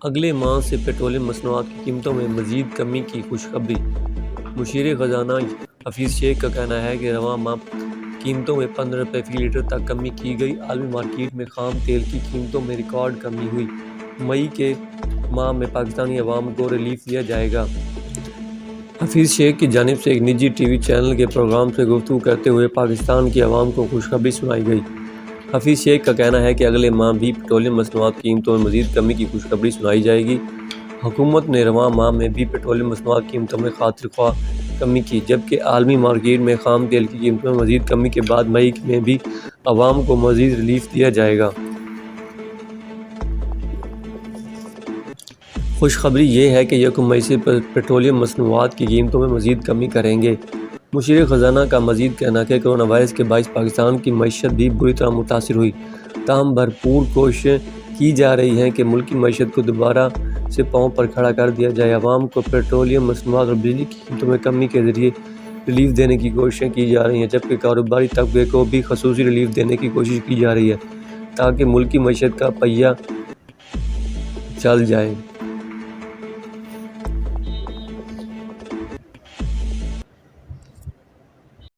اگلے ماہ سے پیٹرولیم مصنوعات کی قیمتوں میں مزید کمی کی خوشخبری۔ مشیر خزانہ حفیظ شیخ کا کہنا ہے کہ رواں ماہ قیمتوں میں 15 روپے فی لیٹر تک کمی کی گئی۔ عالمی مارکیٹ میں خام تیل کی قیمتوں میں ریکارڈ کمی ہوئی۔ مئی کے ماہ میں پاکستانی عوام کو ریلیف دیا جائے گا۔ حفیظ شیخ کی جانب سے ایک نجی ٹی وی چینل کے پروگرام سے گفتگو کرتے ہوئے پاکستان کی عوام کو خوشخبری سنائی گئی۔ حفیظ شیخ کا کہنا ہے کہ اگلے ماہ بھی پیٹرولیم مصنوعات کی قیمتوں میں مزید کمی کی خوشخبری سنائی جائے گی۔ حکومت نے رواں ماہ میں بھی پیٹرولیم مصنوعات کی قیمتوں میں خاطر خواہ کمی کی، جبکہ عالمی مارکیٹ میں خام تیل کی قیمتوں میں مزید کمی کے بعد مئی میں بھی عوام کو مزید ریلیف دیا جائے گا۔ خوشخبری یہ ہے کہ یکم مئی سے پیٹرولیم مصنوعات کی قیمتوں میں مزید کمی کریں گے۔ مشیر خزانہ کا مزید کہنا ہے کہ کورونا وائرس کے باعث پاکستان کی معیشت بھی بری طرح متاثر ہوئی، تاہم بھرپور کوششیں کی جا رہی ہیں کہ ملکی معیشت کو دوبارہ سے پاؤں پر کھڑا کر دیا جائے۔ عوام کو پیٹرولیم مصنوعات اور بجلی کی قیمتوں میں کمی کے ذریعے ریلیف دینے کی کوششیں کی جا رہی ہیں، جبکہ کاروباری طبقے کو بھی خصوصی ریلیف دینے کی کوشش کی جا رہی ہے تاکہ ملکی معیشت کا پہیہ چل جائے۔